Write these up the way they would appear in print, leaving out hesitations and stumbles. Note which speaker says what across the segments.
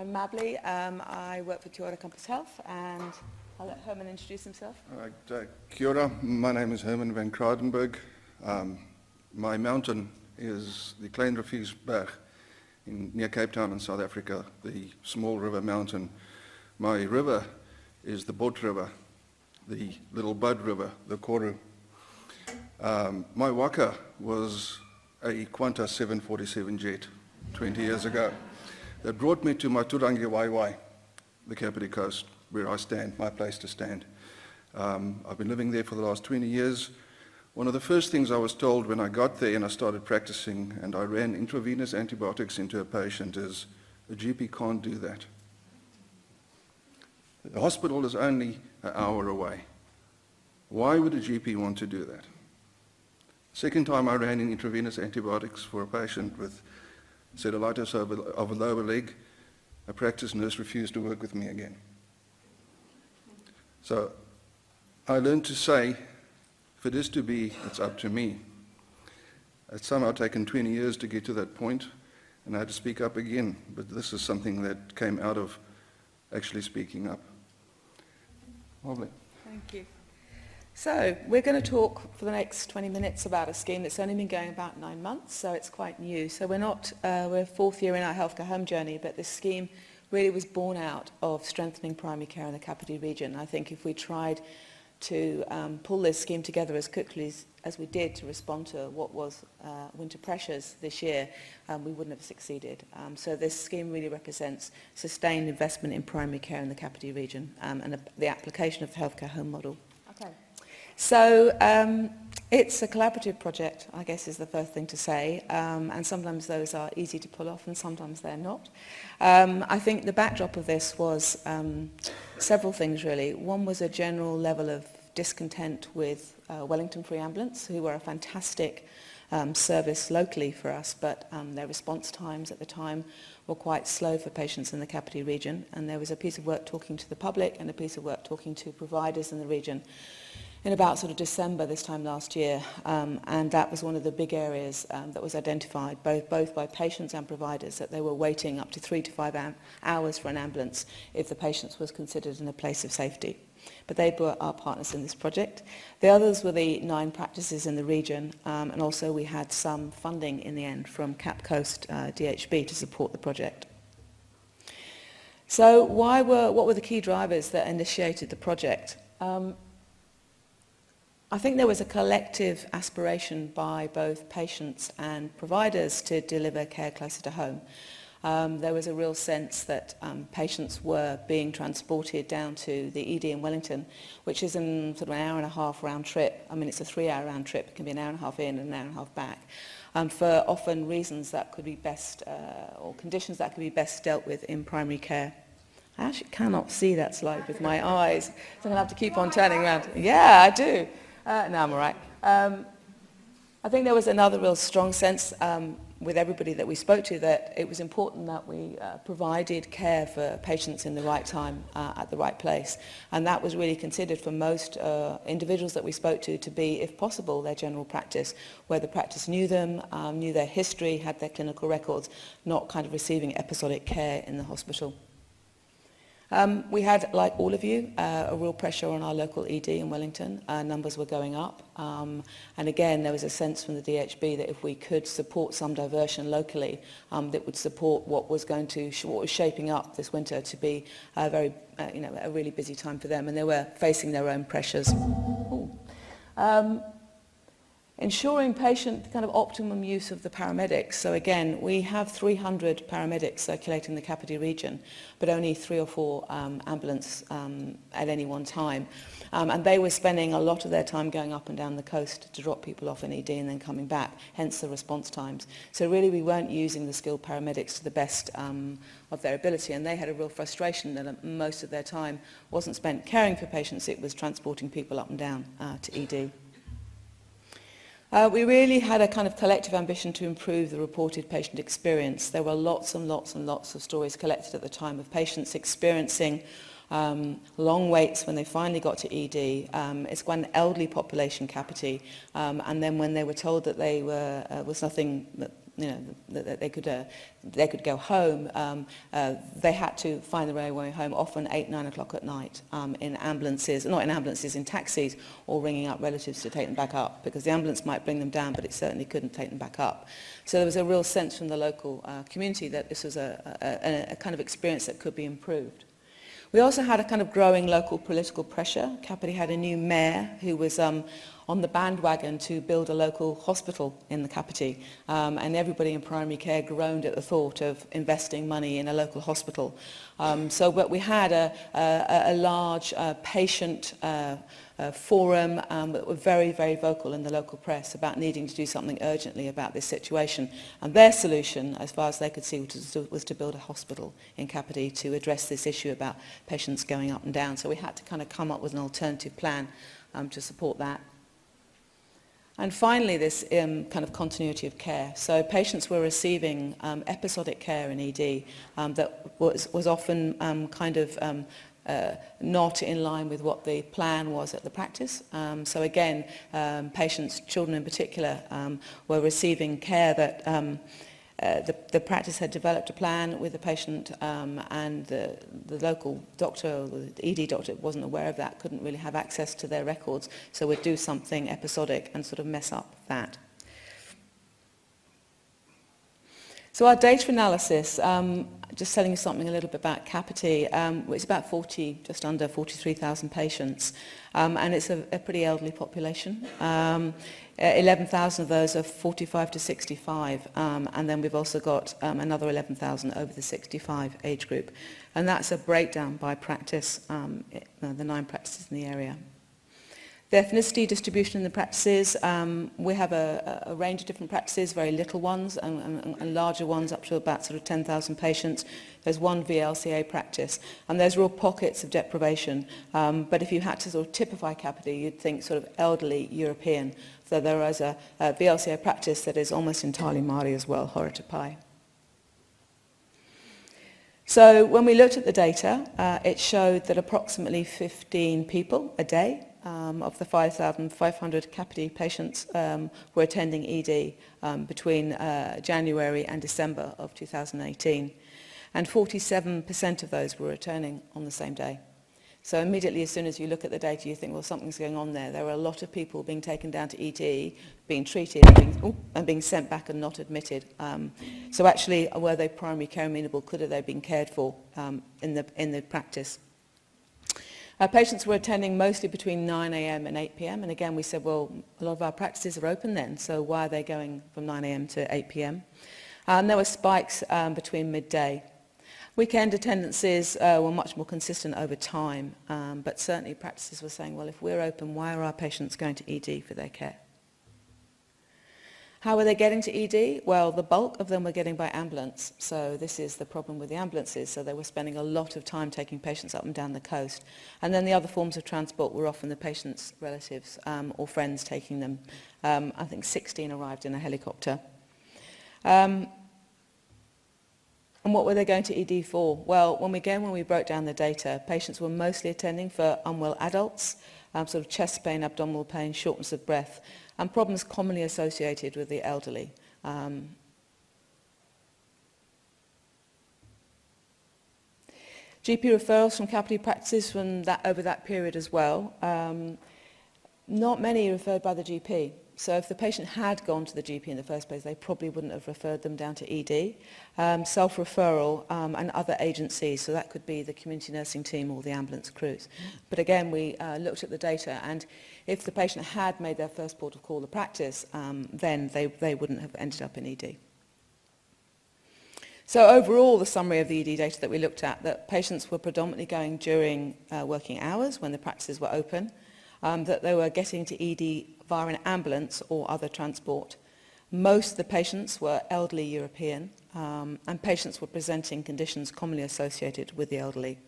Speaker 1: I'm Mabli. I work for Kia ora Compass Health, and I'll let Herman introduce himself.
Speaker 2: All right, Kia ora. My name is Herman van Kradenburg. My mountain is the Kradenburg near Cape Town in South Africa, the small river mountain. My river is the Bot River, the Little Bud River, the Koru. My waka was a Qantas 747 jet 20 years ago that brought me to my Turangi Waiwai, the Kapiti coast, where I stand, my place to stand. I've been living there for the last 20 years. One of the first things I was told when I got there and I started practicing and I ran intravenous antibiotics into a patient is, a GP can't do that. The hospital is only an hour away. Why would a GP want to do that? Second time I ran in intravenous antibiotics for a patient with cellulitis of a lower leg, a practice nurse refused to work with me again. So I learned to say, if it is to be, it's up to me. It's somehow taken 20 years to get to that point, and I had to speak up again, but this is something that came out of actually speaking up. Mabli.
Speaker 1: Thank you. So we're going to talk for the next 20 minutes about a scheme that's only been going about 9 months, so it's quite new. So we're fourth year in our healthcare home journey, but this scheme really was born out of strengthening primary care in the Kapiti region. I think if we tried to pull this scheme together as quickly as we did to respond to what was winter pressures this year, we wouldn't have succeeded. So this scheme really represents sustained investment in primary care in the Kapiti region and the application of the healthcare home model. Okay. So it's a collaborative project, I guess is the first thing to say, and sometimes those are easy to pull off and sometimes they're not. I think the backdrop of this was several things really. One was a general level of discontent with Wellington Free Ambulance, who were a fantastic service locally for us, but their response times at the time were quite slow for patients in the Kapiti region, and there was a piece of work talking to the public and a piece of work talking to providers in the region in about sort of December this time last year, and that was one of the big areas that was identified both by patients and providers, that they were waiting up to 3 to 5 hours for an ambulance if the patient was considered in a place of safety. But they were our partners in this project. The others were the 9 practices in the region, and also we had some funding in the end from Cap Coast DHB to support the project. So what were the key drivers that initiated the project? I think there was a collective aspiration by both patients and providers to deliver care closer to home. There was a real sense that patients were being transported down to the ED in Wellington, which is in sort of an hour and a half round trip. I mean, it's a 3-hour round trip. It can be an hour and a half in and an hour and a half back, for often reasons that could be best, or conditions that could be best dealt with in primary care. I actually cannot see that slide with my eyes, so I'm going to have to keep on turning around. Yeah, I do. No, I'm all right. I think there was another real strong sense with everybody that we spoke to that it was important that we provided care for patients in the right time at the right place. And that was really considered for most individuals that we spoke to be, if possible, their general practice, where the practice knew them, knew their history, had their clinical records, not kind of receiving episodic care in the hospital. We had, like all of you, a real pressure on our local ED in Wellington. Numbers were going up. And again, there was a sense from the DHB that if we could support some diversion locally, that would support what was shaping up this winter to be a really busy time for them. And they were facing their own pressures. Ensuring patient kind of optimum use of the paramedics. So again, we have 300 paramedics circulating the Kapiti region, but only 3 or 4 ambulance at any one time. And they were spending a lot of their time going up and down the coast to drop people off in ED and then coming back, hence the response times. So really we weren't using the skilled paramedics to the best of their ability, and they had a real frustration that most of their time wasn't spent caring for patients, it was transporting people up and down to ED. We really had a kind of collective ambition to improve the reported patient experience. There were lots and lots and lots of stories collected at the time of patients experiencing long waits when they finally got to ED. It's quite an elderly population, Kapiti, and then when they were told that they was nothing, that that they could go home. They had to find their way home often 8, 9 o'clock at night in ambulances, not in ambulances, in taxis, or ringing up relatives to take them back up, because the ambulance might bring them down, but it certainly couldn't take them back up. So there was a real sense from the local community that this was a kind of experience that could be improved. We also had a kind of growing local political pressure. Kapiti had a new mayor who was on the bandwagon to build a local hospital in the Kapiti, and everybody in primary care groaned at the thought of investing money in a local hospital. But we had a large patient forum that were very, very vocal in the local press about needing to do something urgently about this situation. And their solution, as far as they could see, was to build a hospital in Kapiti to address this issue about patients going up and down. So we had to kind of come up with an alternative plan to support that. And finally, this kind of continuity of care. So patients were receiving episodic care in ED that was often not in line with what the plan was at the practice. So again, patients, children in particular, were receiving care that the practice had developed a plan with the patient, and the local doctor or the ED doctor wasn't aware of that, couldn't really have access to their records, so would do something episodic and sort of mess up that. So our data analysis, just telling you something a little bit about Kapiti, it's about just under 43,000 patients, and it's a pretty elderly population. 11,000 of those are 45 to 65, and then we've also got another 11,000 over the 65 age group. And that's a breakdown by practice, the 9 practices in the area. The ethnicity distribution in the practices, we have a range of different practices, very little ones and larger ones up to about sort of 10,000 patients. There's one VLCA practice, and there's real pockets of deprivation. But if you had to sort of typify Kapiti, you'd think sort of elderly European. So there is a VLCA practice that is almost entirely Māori as well, Horatapai. So when we looked at the data, it showed that approximately 15 people a day of the 5,500 Kapiti patients were attending ED between January and December of 2018. And 47% of those were returning on the same day. So immediately, as soon as you look at the data, you think, well, something's going on there. There are a lot of people being taken down to ED, being treated, and being sent back and not admitted. So actually, were they primary care amenable? Could have they been cared for in the practice? Patients were attending mostly between 9 a.m. and 8 p.m. And again, we said, well, a lot of our practices are open then, so why are they going from 9 a.m. to 8 p.m.? And there were spikes between midday. Weekend attendances were much more consistent over time, but certainly practices were saying, well, if we're open, why are our patients going to ED for their care? How were they getting to ED? Well, the bulk of them were getting by ambulance, so this is the problem with the ambulances, so they were spending a lot of time taking patients up and down the coast. And then the other forms of transport were often the patients' relatives or friends taking them. I think 16 arrived in a helicopter. And what were they going to ED for? Well, when we broke down the data, patients were mostly attending for unwell adults, sort of chest pain, abdominal pain, shortness of breath, and problems commonly associated with the elderly. GP referrals from Kapiti practices from over that period as well. Not many referred by the GP. So if the patient had gone to the GP in the first place, they probably wouldn't have referred them down to ED. Self-referral and other agencies, so that could be the community nursing team or the ambulance crews. But again, we looked at the data, and if the patient had made their first port of call the practice, then they wouldn't have ended up in ED. So overall, the summary of the ED data that we looked at, that patients were predominantly going during working hours when the practices were open, that they were getting to ED via an ambulance or other transport. Most of the patients were elderly European, and patients were presenting conditions commonly associated with the elderly.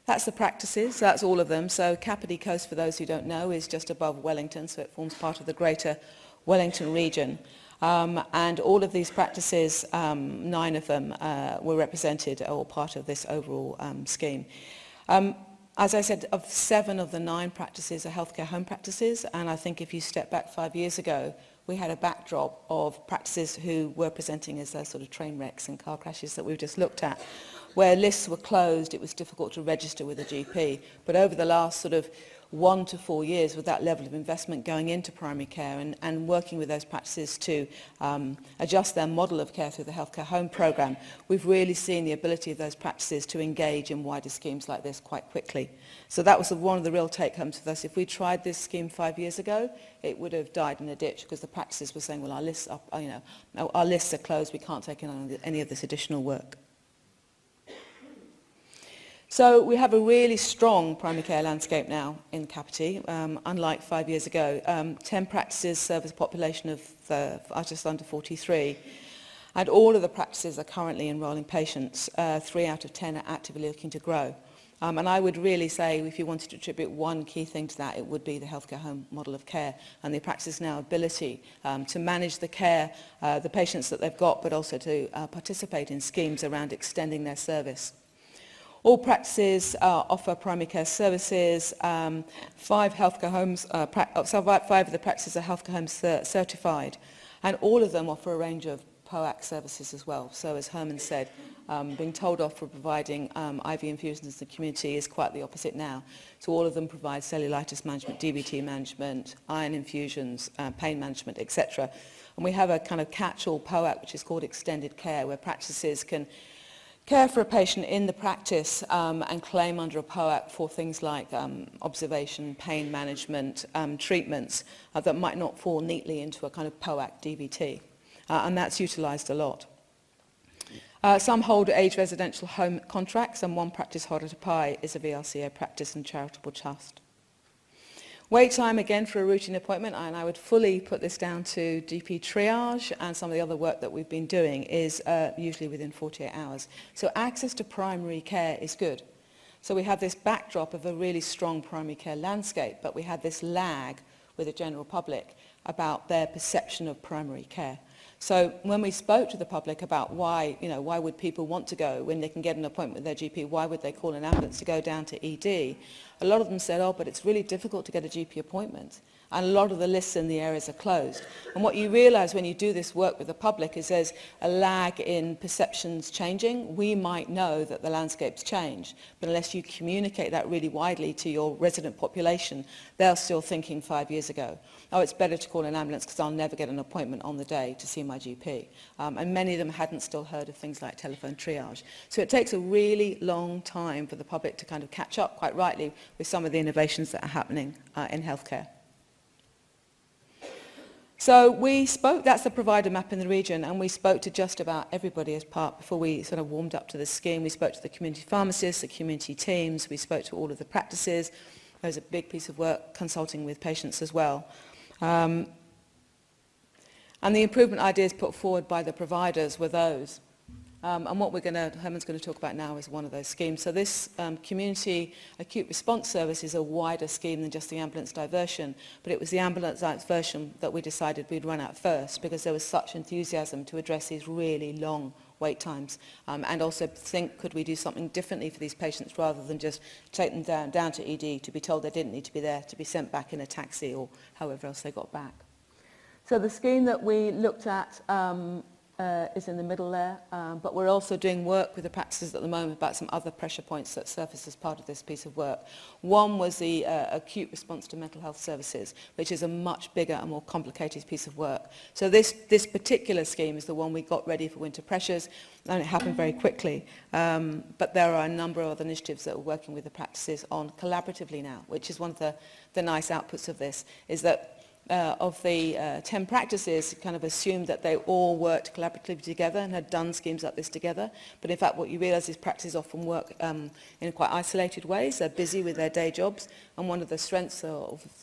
Speaker 1: That's the practices, that's all of them. So Kapiti Coast, for those who don't know, is just above Wellington, so it forms part of the greater Wellington region. And all of these practices, 9 of them were represented or part of this overall scheme. As I said, 7 of the 9 practices are healthcare home practices, and I think if you step back 5 years ago, we had a backdrop of practices who were presenting as those sort of train wrecks and car crashes that we've just looked at. Where lists were closed, it was difficult to register with a GP. But over the last sort of 1 to 4 years, with that level of investment going into primary care and working with those practices to adjust their model of care through the Healthcare Home programme, we've really seen the ability of those practices to engage in wider schemes like this quite quickly. So that was one of the real take-homes for us. If we tried this scheme 5 years ago, it would have died in a ditch because the practices were saying, well, our lists are closed, we can't take on any of this additional work. So we have a really strong primary care landscape now in Kapiti, unlike 5 years ago. 10 practices serve a population of just under 43, and all of the practices are currently enrolling patients. 3 out of 10 are actively looking to grow. And I would really say, if you wanted to attribute one key thing to that, it would be the Healthcare Home model of care and the practice now ability to manage the care, the patients that they've got, but also to participate in schemes around extending their service. All practices offer primary care services. 5 healthcare homes, 5 of the practices are healthcare homes certified, and all of them offer a range of POAC services as well. So as Herman said, being told off for providing IV infusions in the community is quite the opposite now. So all of them provide cellulitis management, DVT management, iron infusions, pain management, etc. And we have a kind of catch-all POAC, which is called extended care, where practices can care for a patient in the practice and claim under a POAC for things like observation, pain management, treatments that might not fall neatly into a kind of POAC DVT. And that's utilised a lot. Some hold age residential home contracts, and one practice holder to PI is a VRCO practice and charitable trust. Wait time again for a routine appointment, and I would fully put this down to GP triage and some of the other work that we've been doing, is usually within 48 hours. So access to primary care is good. So we have this backdrop of a really strong primary care landscape, but we had this lag with the general public about their perception of primary care. So when we spoke to the public about why would people want to go when they can get an appointment with their GP, why would they call an ambulance to go down to ED, a lot of them said, oh, but it's really difficult to get a GP appointment. And a lot of the lists in the areas are closed. And what you realise when you do this work with the public is there's a lag in perceptions changing. We might know that the landscape's changed, but unless you communicate that really widely to your resident population, they're still thinking 5 years ago, oh, it's better to call an ambulance because I'll never get an appointment on the day to see my GP. And many of them hadn't still heard of things like telephone triage. So it takes a really long time for the public to kind of catch up, quite rightly, with some of the innovations that are happening in healthcare. So we spoke, that's the provider map in the region, and we spoke to just about everybody as part, before we sort of warmed up to the scheme. We spoke to the community pharmacists, the community teams, we spoke to all of the practices. There was a big piece of work consulting with patients as well. And the improvement ideas put forward by the providers were those. And what Herman's going to talk about now is one of those schemes. So this community acute response service is a wider scheme than just the ambulance diversion, but it was the ambulance diversion that we decided we'd run out first because there was such enthusiasm to address these really long wait times, and also think, could we do something differently for these patients rather than just take them down to ED to be told they didn't need to be there, to be sent back in a taxi or however else they got back. So the scheme that we looked at is in the middle there, but we're also doing work with the practices at the moment about some other pressure points that surface as part of this piece of work. One was the acute response to mental health services, which is a much bigger and more complicated piece of work. So this particular scheme is the one we got ready for winter pressures, and it happened very quickly. But there are a number of other initiatives that we're working with the practices on collaboratively now, which is one of the nice outputs of this, is that of the 10 practices kind of assumed that they all worked collaboratively together and had done schemes like this together. But in fact, what you realise is practices often work in quite isolated ways. They're busy with their day jobs. And one of the strengths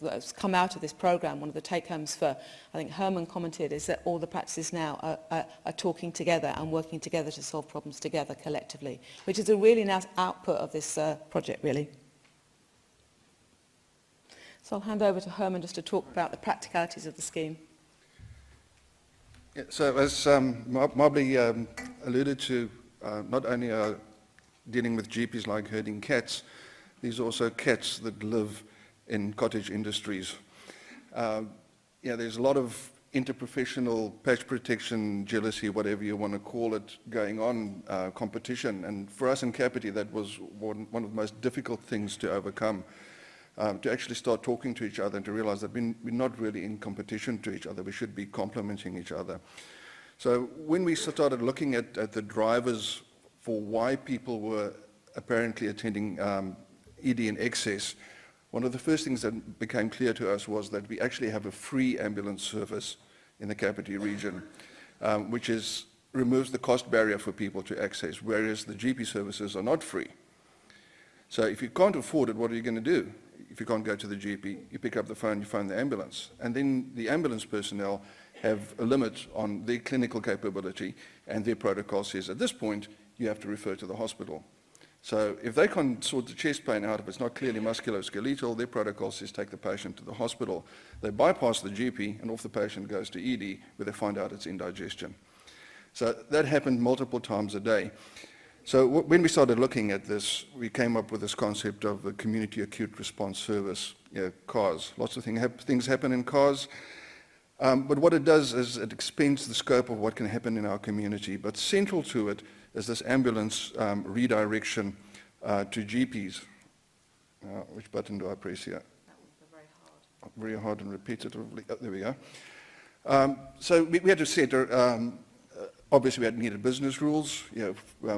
Speaker 1: that's come out of this programme, one of the take-homes for, I think Herman commented, is that all the practices now are talking together and working together to solve problems together collectively, which is a really nice output of this project, really. So I'll hand over to Herman just to talk about the practicalities of the scheme.
Speaker 2: Yeah, so as Mabli alluded to, not only are dealing with GPs like herding cats, these are also cats that live in cottage industries. There's a lot of interprofessional patch protection, jealousy, whatever you want to call it, going on, competition. And for us in Kapiti, that was one of the most difficult things to overcome, to actually start talking to each other and to realize that we're not really in competition to each other. We should be complementing each other. So when we started looking at the drivers for why people were apparently attending ED in excess, one of the first things that became clear to us was that we actually have a free ambulance service in the Kapiti region, which removes the cost barrier for people to access, whereas the GP services are not free. So if you can't afford it, what are you going to do? If you can't go to the GP, you pick up the phone, you phone the ambulance. And then the ambulance personnel have a limit on their clinical capability, and their protocol says at this point, you have to refer to the hospital. So if they can't sort the chest pain out, if it's not clearly musculoskeletal, their protocol says take the patient to the hospital. They bypass the GP, and off the patient goes to ED, where they find out it's indigestion. So that happened multiple times a day. So when we started looking at this, we came up with this concept of the Community Acute Response Service, CARS. Lots of things happen in CARS, but what it does is it expands the scope of what can happen in our community. But central to it is this ambulance redirection to GPs. Which button do I press here?
Speaker 1: That was very hard.
Speaker 2: Very hard and repetitively. Oh, there we go. So we had to set obviously, we needed business rules,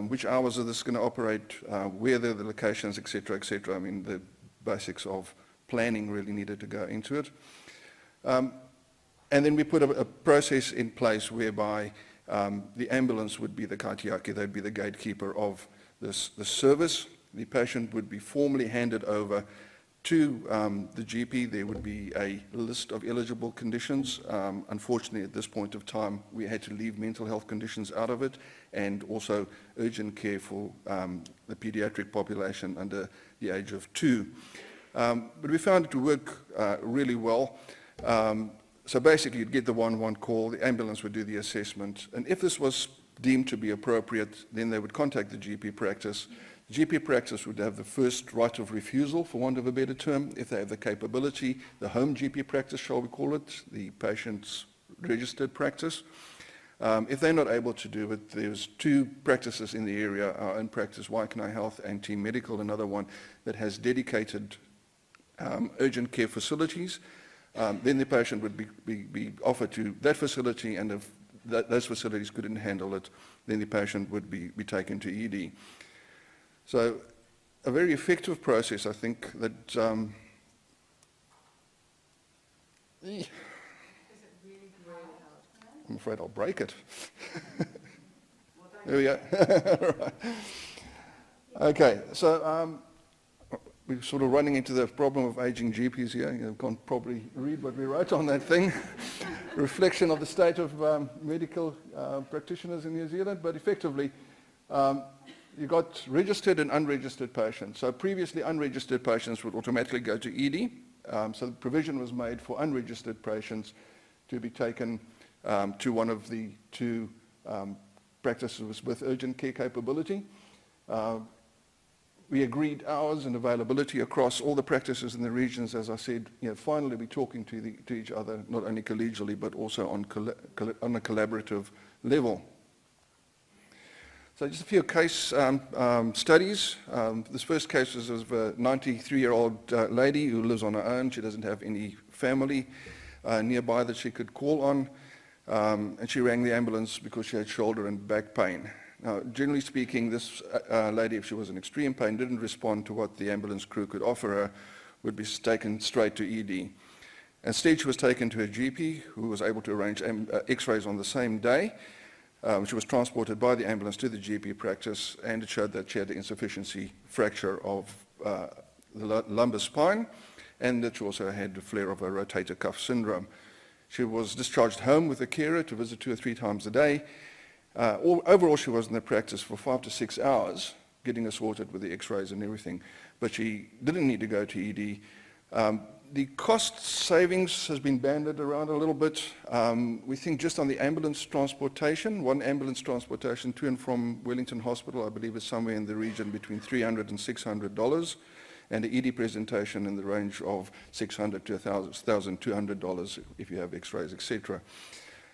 Speaker 2: which hours are this going to operate, where the locations, et cetera, et cetera. I mean, the basics of planning really needed to go into it. And then we put a process in place whereby the ambulance would be the kaitiaki, they'd be the gatekeeper of this service. The patient would be formally handed over to the GP. There would be a list of eligible conditions. Unfortunately, at this point of time, we had to leave mental health conditions out of it, and also urgent care for the pediatric population under the age of 2. But we found it to work really well. So basically, you'd get the 111 call, the ambulance would do the assessment, and if this was deemed to be appropriate, then they would contact the GP practice. GP practice would have the first right of refusal, for want of a better term, if they have the capability. The home GP practice, shall we call it, the patient's registered practice. If they're not able to do it, there's 2 practices in the area, our own practice, Waikanae Health, and Team Medical, another one that has dedicated urgent care facilities. Then the patient would be offered to that facility, and if those facilities couldn't handle it, then the patient would be taken to ED. So a very effective process, I think, that... Is it really hard? I'm afraid I'll break it. There we go. Right. Okay, so we're sort of running into the problem of aging GPs here. You can't probably read what we wrote on that thing. Reflection of the state of medical practitioners in New Zealand, but effectively, you got registered and unregistered patients. So previously, unregistered patients would automatically go to ED. So the provision was made for unregistered patients to be taken to one of the 2 practices with urgent care capability. We agreed hours and availability across all the practices in the regions. As I said, finally we're talking to each other, not only collegially, but also on a collaborative level. So just a few case studies. This first case is of a 93-year-old lady who lives on her own. She doesn't have any family nearby that she could call on. And she rang the ambulance because she had shoulder and back pain. Now, generally speaking, this lady, if she was in extreme pain, didn't respond to what the ambulance crew could offer her, would be taken straight to ED. Instead, she was taken to a GP who was able to arrange x-rays on the same day. She was transported by the ambulance to the GP practice, and it showed that she had an insufficiency fracture of the lumbar spine, and that she also had a flare of a rotator cuff syndrome. She was discharged home with a carer to visit 2 or 3 times a day. Overall, she was in the practice for 5 to 6 hours, getting her sorted with the x-rays and everything, but she didn't need to go to ED. The cost savings has been banded around a little bit. We think just on the ambulance transportation, one ambulance transportation to and from Wellington Hospital, I believe is somewhere in the region between $300 and $600. and the ED presentation in the range of $600 to $1,200 if you have x-rays, etc.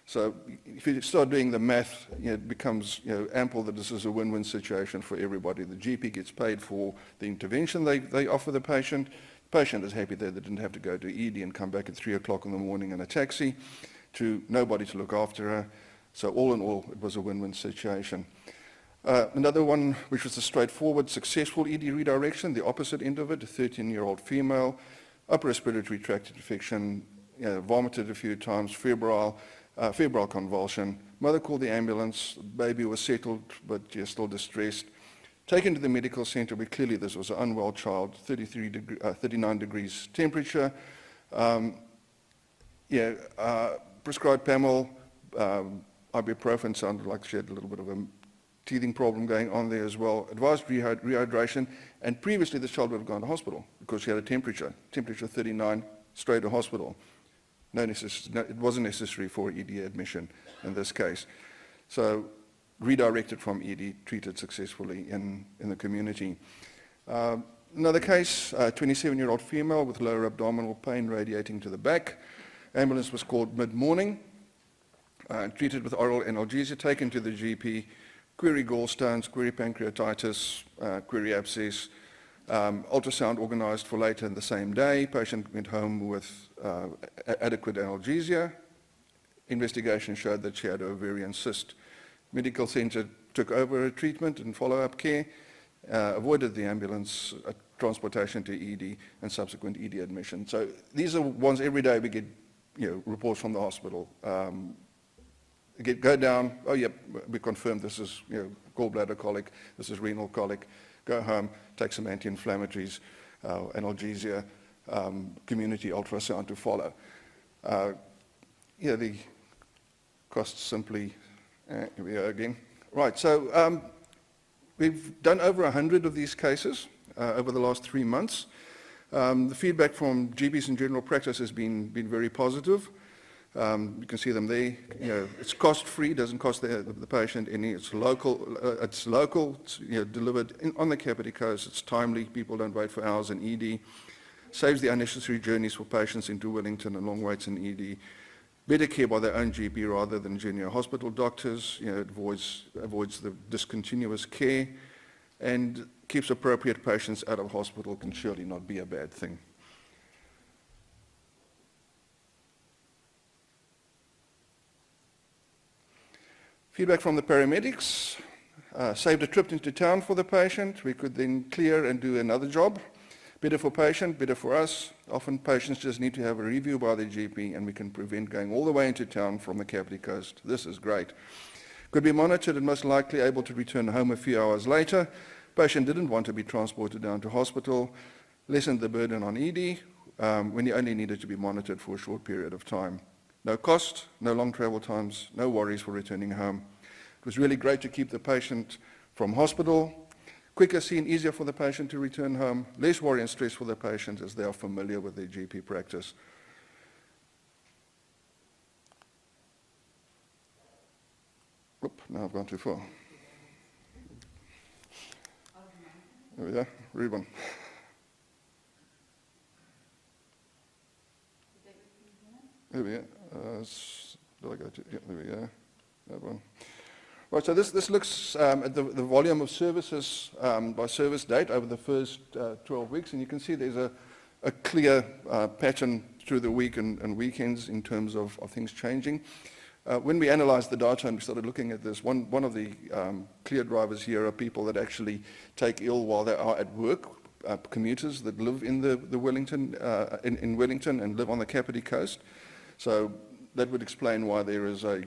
Speaker 2: So if you start doing the math, it becomes ample that this is a win-win situation for everybody. The GP gets paid for the intervention they offer the patient. The patient is happy that they didn't have to go to ED and come back at 3 o'clock in the morning in a taxi to nobody to look after her. So all in all, it was a win-win situation. Another one, which was a straightforward, successful ED redirection, the opposite end of it, a 13-year-old female, upper respiratory tract infection, vomited a few times, febrile convulsion. Mother called the ambulance. Baby was settled, but still distressed. Taken to the medical center, where clearly this was an unwell child, 39 degrees temperature. Prescribed Pamel, ibuprofen, sounded like she had a little bit of a teething problem going on there as well. Advised rehydration, and previously this child would have gone to hospital because she had a temperature 39, straight to hospital. It wasn't necessary for ED admission in this case. So redirected from ED, treated successfully in the community. Another case, a 27-year-old female with lower abdominal pain radiating to the back. Ambulance was called mid-morning, treated with oral analgesia, taken to the GP, query gallstones, query pancreatitis, query abscess, ultrasound organized for later in the same day. Patient went home with adequate analgesia. Investigation showed that she had ovarian cyst. Medical center took over her treatment and follow-up care, avoided the ambulance transportation to ED and subsequent ED admission. So these are ones every day we get reports from the hospital. Go down, oh yep, we confirmed this is gallbladder colic, this is renal colic. Go home, take some anti-inflammatories, analgesia, community ultrasound to follow. The costs simply, here we are again. Right, so we've done over 100 of these cases over the last 3 months. The feedback from GPs in general practice has been very positive. You can see them there. It's cost-free, doesn't cost the patient any. It's local. It's delivered on the Kapiti coast. It's timely. People don't wait for hours in ED. Saves the unnecessary journeys for patients into Wellington and long waits in ED. Better care by their own GP rather than junior hospital doctors. It avoids the discontinuous care, and keeps appropriate patients out of hospital. Can surely not be a bad thing. Feedback from the paramedics, saved a trip into town for the patient. We could then clear and do another job. Better for patient, better for us. Often patients just need to have a review by the GP and we can prevent going all the way into town from the Kapiti coast. This is great. Could be monitored and most likely able to return home a few hours later. Patient didn't want to be transported down to hospital. Lessened the burden on ED when he only needed to be monitored for a short period of time. No cost, no long travel times, no worries for returning home. It was really great to keep the patient from hospital. Quicker scene, easier for the patient to return home. Less worry and stress for the patient as they are familiar with their GP practice. Oop, now I've gone too far. There we go, Ruben. There we go. Did I go to? Yeah, there we go. That one. Right, so this looks at the volume of services by service date over the first 12 weeks, and you can see there's a clear pattern through the week and weekends in terms of things changing. When we analyzed the data and we started looking at this, one of the clear drivers here are people that actually take ill while they are at work, commuters that live in the Wellington, in Wellington and live on the Kapiti coast. So that would explain why there is a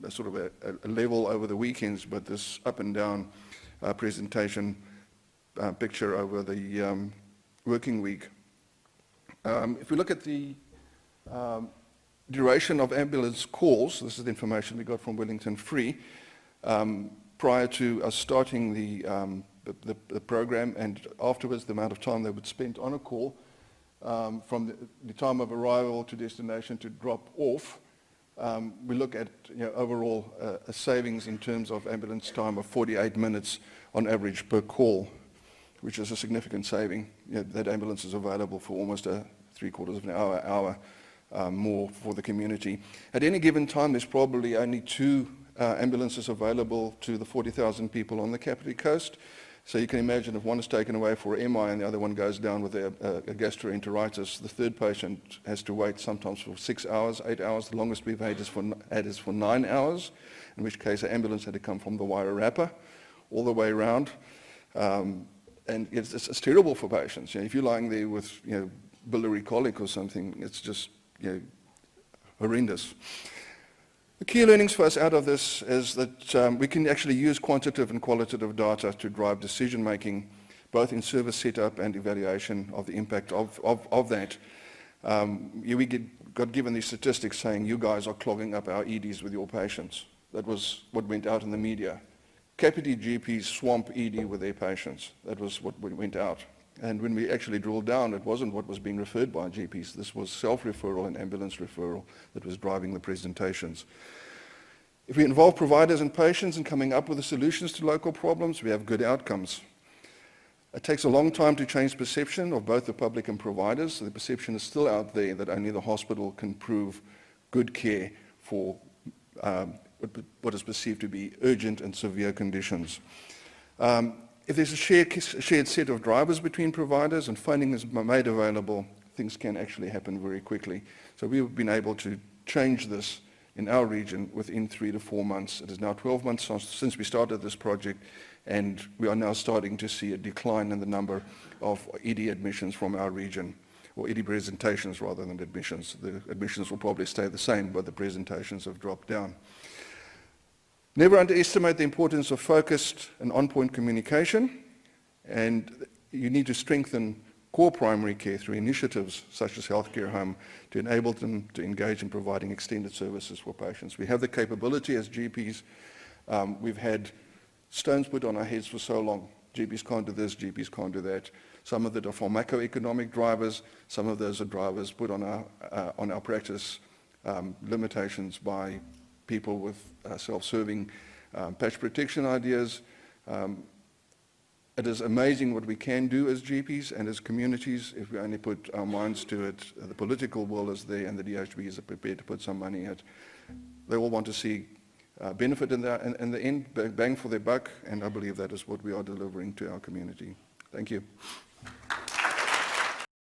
Speaker 2: sort of a level over the weekends, but this up and down presentation picture over the working week. If we look at the duration of ambulance calls, this is the information we got from Wellington Free, prior to us starting the program, and afterwards the amount of time they would spend on a call, from the time of arrival to destination to drop off, we look at overall a savings in terms of ambulance time of 48 minutes on average per call. which is a significant saving. That ambulance is available for almost a 3/4 of an hour more for the community. At any given time, there's probably only 2 ambulances available to the 40,000 people on the Kapiti coast. So you can imagine if one is taken away for MI and the other one goes down with a gastroenteritis, the third patient has to wait sometimes for 6 hours, 8 hours. The longest we've had is for 9 hours, in which case an ambulance had to come from the Wairarapa all the way around. And it's terrible for patients. If you're lying there with biliary colic or something, it's just horrendous. The key learnings for us out of this is that we can actually use quantitative and qualitative data to drive decision making, both in service setup and evaluation of the impact of that. We got given these statistics saying you guys are clogging up our EDs with your patients. That was what went out in the media. Kapiti GPs swamp ED with their patients. That was what went out. And when we actually drilled down, it wasn't what was being referred by GPs. This was self-referral and ambulance referral that was driving the presentations. If we involve providers and patients in coming up with the solutions to local problems, we have good outcomes. It takes a long time to change perception of both the public and providers. The perception is still out there that only the hospital can prove good care for what is perceived to be urgent and severe conditions. If there's a shared set of drivers between providers and funding is made available, things can actually happen very quickly. So we've been able to change this in our region within 3 to 4 months. It is now 12 months since we started this project, and we are now starting to see a decline in the number of ED admissions from our region, or ED presentations rather than admissions. The admissions will probably stay the same, but the presentations have dropped down. Never underestimate the importance of focused and on-point communication, and you need to strengthen core primary care through initiatives such as Healthcare Home to enable them to engage in providing extended services for patients. We have the capability as GPs. We've had stones put on our heads for so long. GPs can't do this, GPs can't do that. Some of it are pharmacoeconomic drivers. Some of those are drivers put on our practice limitations by people with self-serving patch protection ideas. It is amazing what we can do as GPs and as communities if we only put our minds to it. The political will is there and the DHB is prepared to put some money in it. They all want to see benefit in the end, bang for their buck, and I believe that is what we are delivering to our community. Thank you.